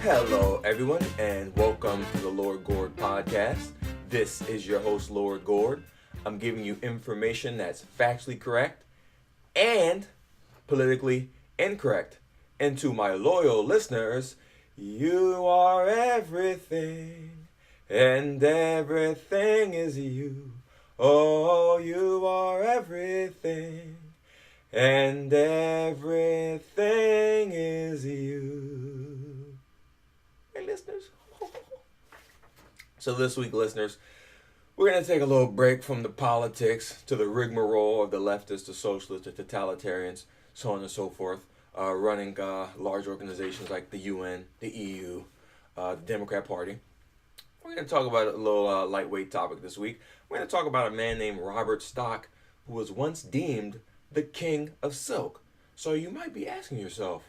Hello, everyone, and welcome to the Lord Gord Podcast. This is your host, Lord Gord. I'm giving you information that's factually correct and politically incorrect. And to my loyal listeners, you are everything, and everything is you. Oh, you are everything, and everything is you. Hey, listeners. So this week, listeners, we're going to take a little break from the politics to the rigmarole of the leftists, the socialists, the totalitarians, so on and so forth, running large organizations like the UN, the EU, the Democrat Party. We're going to talk about a little lightweight topic this week. We're going to talk about a man named Robert Stock, who was once deemed the king of silk. So you might be asking yourself,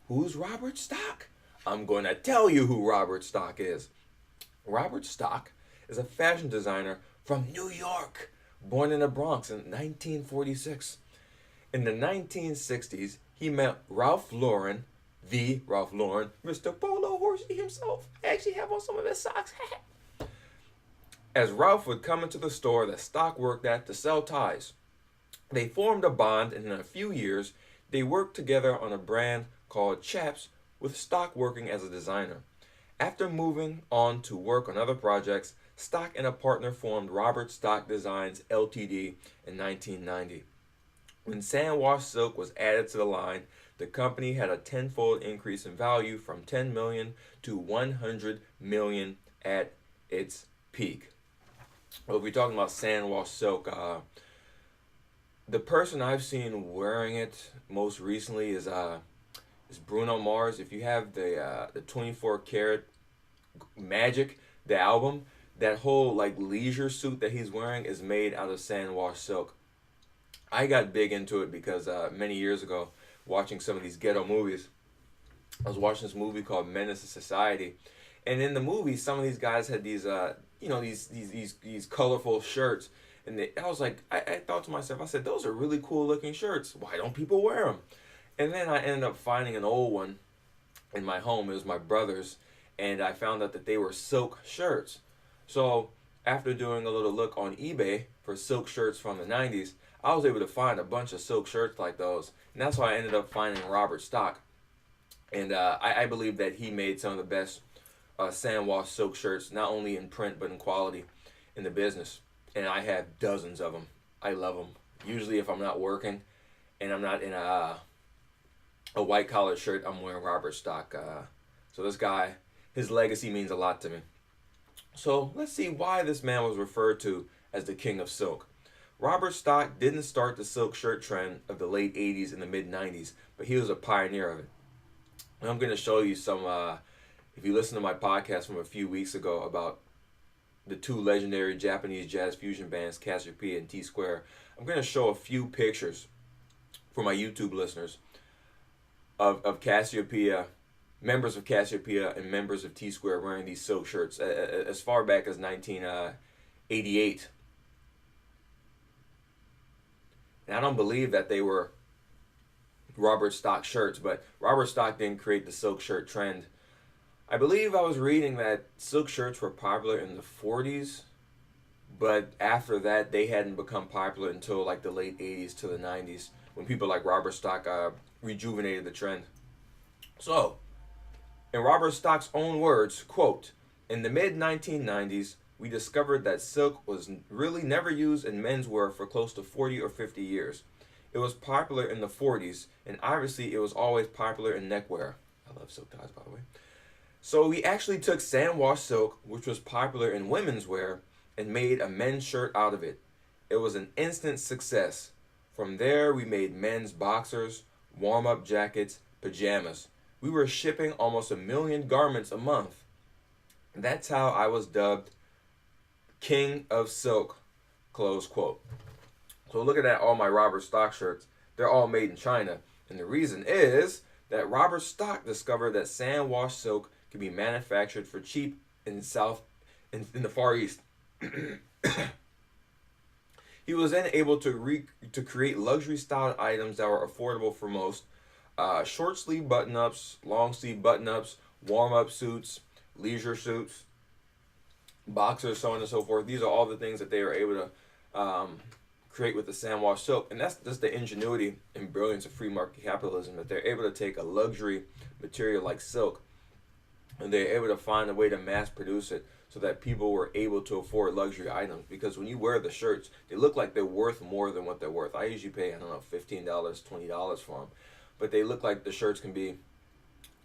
who's Robert Stock? I'm going to tell you who Robert Stock is. Robert Stock is a fashion designer from New York, born in the Bronx in 1946. In the 1960s, he met Ralph Lauren, the Ralph Lauren, Mr. Polo Horsey himself. I actually have on some of his socks. As Ralph would come into the store that Stock worked at to sell ties, they formed a bond, and in a few years, they worked together on a brand called Chaps, with Stock working as a designer. After moving on to work on other projects, Stock and a partner formed Robert Stock Designs Ltd. In 1990. When sandwash silk was added to the line, the company had a tenfold increase in value from 10 million to 100 million at its peak. Well, if we're talking about sandwash silk, the person I've seen wearing it most recently is Bruno Mars. If you have the 24 karat Magic, the album, that whole like leisure suit that he's wearing is made out of sandwash silk. I got big into it because many years ago, watching some of these ghetto movies, I was watching this movie called Menace to Society, and in the movie, some of these guys had these these colorful shirts, and I was like, I thought to myself, I said, those are really cool looking shirts. Why don't people wear them? And then I ended up finding an old one in my home. It was my brother's, and I found out that they were silk shirts. So after doing a little look on eBay for silk shirts from the 90s, I was able to find a bunch of silk shirts like those. And that's why I ended up finding Robert Stock. And I believe that he made some of the best sandwash silk shirts, not only in print but in quality in the business. And I have dozens of them. I love them. Usually if I'm not working and I'm not in a white collar shirt, I'm wearing Robert Stock. So this guy, his legacy means a lot to me. So let's see why this man was referred to as the king of silk. Robert Stock didn't start the silk shirt trend of the late 80s and the mid 90s, but he was a pioneer of it. And I'm going to show you some, if you listen to my podcast from a few weeks ago about the two legendary Japanese jazz fusion bands, Cassiopeia and T-Square, I'm going to show a few pictures for my YouTube listeners of Cassiopeia, members of Cassiopeia and members of T-Square wearing these silk shirts as far back as 1988. And I don't believe that they were Robert Stock shirts, but Robert Stock didn't create the silk shirt trend. I believe I was reading that silk shirts were popular in the 40s, but after that they hadn't become popular until like the late 80s to the 90s, when people like Robert Stock rejuvenated the trend. So, in Robert Stock's own words, quote, "In the mid-1990s, we discovered that silk was really never used in menswear for close to 40 or 50 years. It was popular in the 40s, and obviously it was always popular in neckwear." I love silk ties, by the way. "So we actually took sandwash silk, which was popular in women's wear, and made a men's shirt out of it. It was an instant success. From there, we made men's boxers, warm-up jackets, pajamas. We were shipping almost 1 million garments a month. That's how I was dubbed King of Silk," close quote. So look at that, all my Robert Stock shirts. They're all made in China. And the reason is that Robert Stock discovered that sandwash silk can be manufactured for cheap in the Far East. He was then able to create luxury styled items that were affordable for most, Short sleeve button ups, long sleeve button ups, warm up suits, leisure suits, boxers, so on and so forth. These are all the things that they are able to create with the sandwash silk, and that's just the ingenuity and brilliance of free market capitalism, that they're able to take a luxury material like silk and they're able to find a way to mass produce it so that people were able to afford luxury items. Because when you wear the shirts, they look like they're worth more than what they're worth. I usually pay, I don't know, $15, $20 for them, but they look like the shirts can be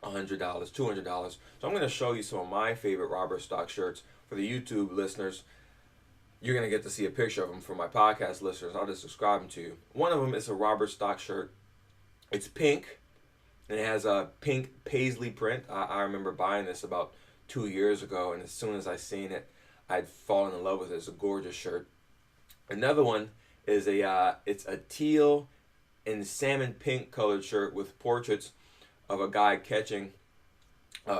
$100, $200. So I'm going to show you some of my favorite Robert Stock shirts. For the YouTube listeners, you're going to get to see a picture of them. For my podcast listeners, I'll just describe them to you. One of them is a Robert Stock shirt. It's pink, and it has a pink paisley print. I remember buying this about 2 years ago, and as soon as I seen it, I'd fallen in love with it. It's a gorgeous shirt. Another one is it's a teal and salmon pink colored shirt with portraits of a guy catching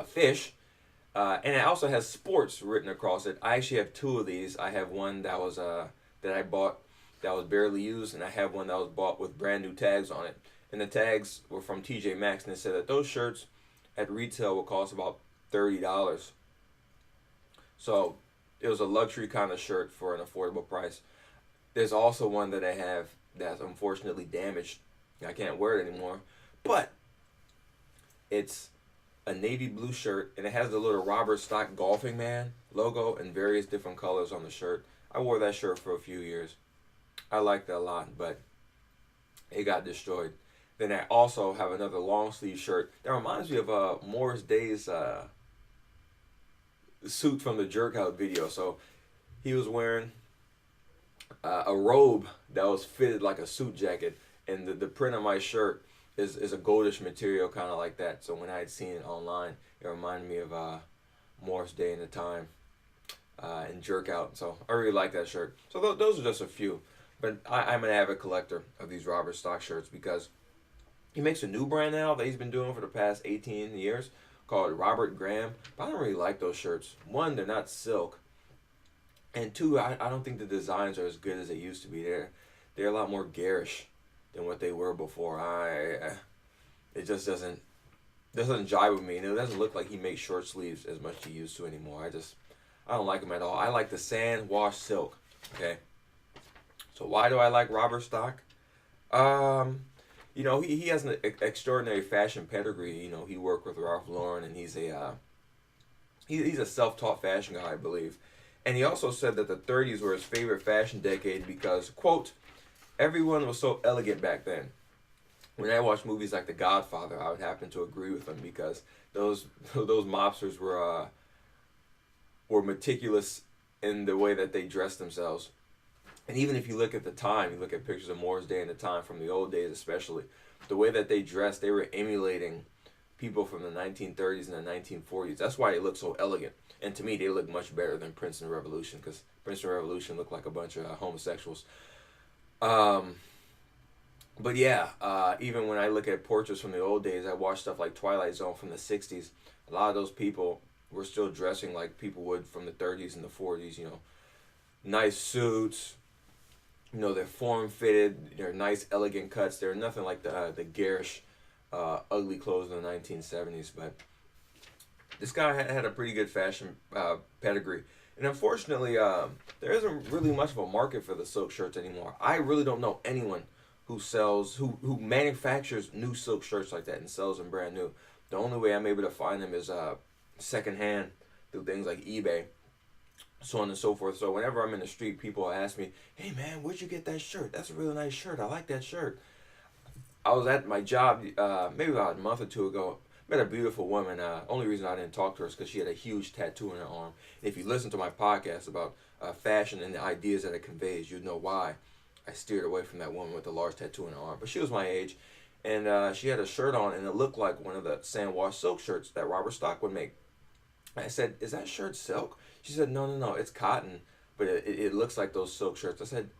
fish, and it also has sports written across it. I actually have two of these. I have one that was that I bought that was barely used, and I have one that was bought with brand new tags on it. And the tags were from TJ Maxx, and it said that those shirts at retail will cost about $30. So it was a luxury kind of shirt for an affordable price. There's also one that I have that's unfortunately damaged. I can't wear it anymore, but it's a navy blue shirt, and it has the little Robert Stock Golfing Man logo in various different colors on the shirt. I wore that shirt for a few years. I liked that a lot, but it got destroyed. Then I also have another long sleeve shirt that reminds me of Morris Day's suit from the Jerk Out video. So he was wearing a robe that was fitted like a suit jacket, and the print of my shirt is a goldish material, kind of like that. So when I had seen it online, it reminded me of Morris Day in the Time and Jerk Out. So I really like that shirt. So those are just a few. But I'm an avid collector of these Robert Stock shirts because he makes a new brand now that he's been doing for the past 18 years called Robert Graham. But I don't really like those shirts. One, they're not silk. And two, I don't think the designs are as good as they used to be. They're a lot more garish than what they were before. It just doesn't jive with me. And it doesn't look like he makes short sleeves as much as he used to anymore. I don't like them at all. I like the sand wash silk. Okay. So why do I like Robert Stock? He has an extraordinary fashion pedigree. You know, he worked with Ralph Lauren, and he's a self-taught fashion guy, I believe. And he also said that the 30s were his favorite fashion decade because, quote, everyone was so elegant back then. When I watch movies like The Godfather, I would happen to agree with him because those mobsters were meticulous in the way that they dressed themselves. And even if you look at the time, you look at pictures of Morris Day in the Time from the old days especially, the way that they dressed, they were emulating people from the 1930s and the 1940s. That's why they look so elegant. And to me, they look much better than Prince and the Revolution, because Prince and the Revolution looked like a bunch of homosexuals. But yeah, even when I look at portraits from the old days, I watch stuff like Twilight Zone from the 60s. A lot of those people were still dressing like people would from the 30s and the 40s, nice suits. They're form-fitted, they're nice, elegant cuts. They're nothing like the garish, ugly clothes in the 1970s. But this guy had a pretty good fashion pedigree. And unfortunately, there isn't really much of a market for the silk shirts anymore. I really don't know anyone who manufactures new silk shirts like that and sells them brand new. The only way I'm able to find them is secondhand through things like eBay, so on and so forth. So whenever I'm in the street, people ask me, "Hey man, where'd you get that shirt? That's a really nice shirt. I like that shirt." I was at my job maybe about a month or two ago. Met a beautiful woman. Only reason I didn't talk to her is because she had a huge tattoo on her arm. And if you listen to my podcast about fashion and the ideas that it conveys, you'd know why I steered away from that woman with the large tattoo on her arm. But she was my age, and she had a shirt on, and it looked like one of the sand wash silk shirts that Robert Stock would make. I said, "Is that shirt silk?" She said, No, it's cotton, but it looks like those silk shirts." I said,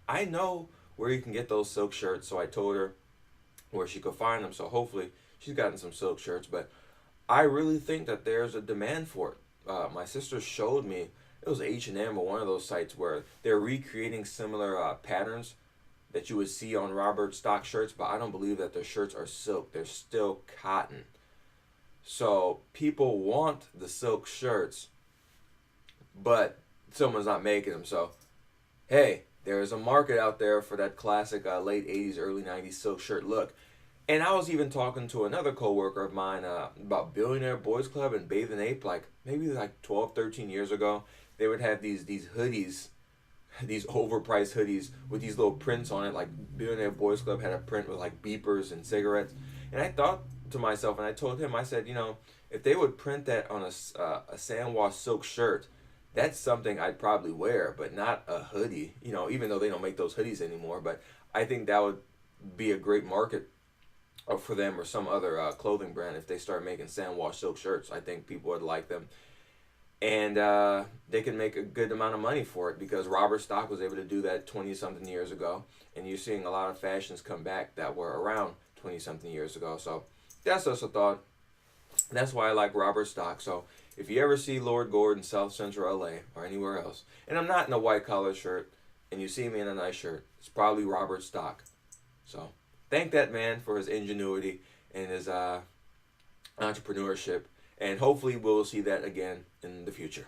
"I know where you can get those silk shirts." So I told her where she could find them. So hopefully she's gotten some silk shirts, but I really think that there's a demand for it. My sister showed me, it was H&M or one of those sites where they're recreating similar patterns that you would see on Robert stock shirts, but I don't believe that their shirts are silk. They're still cotton. So people want the silk shirts, but someone's not making them. So, hey, there is a market out there for that classic late 80s, early 90s silk shirt look. And I was even talking to another coworker of mine about Billionaire Boys Club and Bathe and Ape, maybe 12, 13 years ago. They would have these hoodies, these overpriced hoodies with these little prints on it. Like Billionaire Boys Club had a print with like beepers and cigarettes. And I thought to myself, and I told him, I said, if they would print that on a sandwash silk shirt, that's something I'd probably wear, but not a hoodie. Even though they don't make those hoodies anymore, but I think that would be a great market for them or some other clothing brand if they start making sandwash silk shirts. I think people would like them, and they can make a good amount of money for it because Robert Stock was able to do that 20-something years ago, and you're seeing a lot of fashions come back that were around 20-something years ago. So that's just a thought. That's why I like Robert Stock. So if you ever see Lord Gord in South Central LA or anywhere else, and I'm not in a white collar shirt, and you see me in a nice shirt, it's probably Robert Stock. So thank that man for his ingenuity and his entrepreneurship, and hopefully we'll see that again in the future.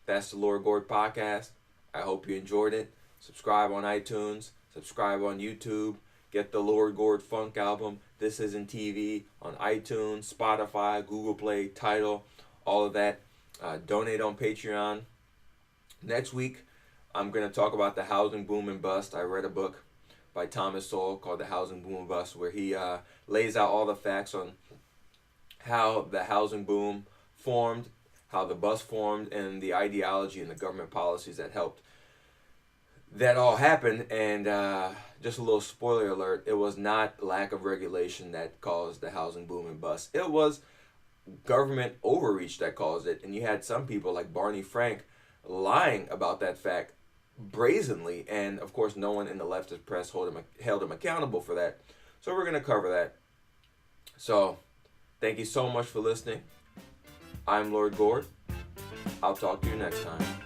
That's the Lord Gord Podcast. I hope you enjoyed it. Subscribe on iTunes, subscribe on YouTube, get the Lord Gord Funk album, This Isn't TV, on iTunes, Spotify, Google Play, Tidal, all of that. Donate on Patreon. Next week, I'm going to talk about the housing boom and bust. I read a book by Thomas Sowell called The Housing Boom and Bust, where he lays out all the facts on how the housing boom formed, how the bust formed, and the ideology and the government policies that helped that all happened. And just a little spoiler alert, it was not lack of regulation that caused the housing boom and bust. It was government overreach that caused it. And you had some people like Barney Frank lying about that fact brazenly, and of course no one in the leftist press held him accountable for that. So we're going to cover that. So thank you so much for listening. I'm Lord Gord. I'll talk to you next time.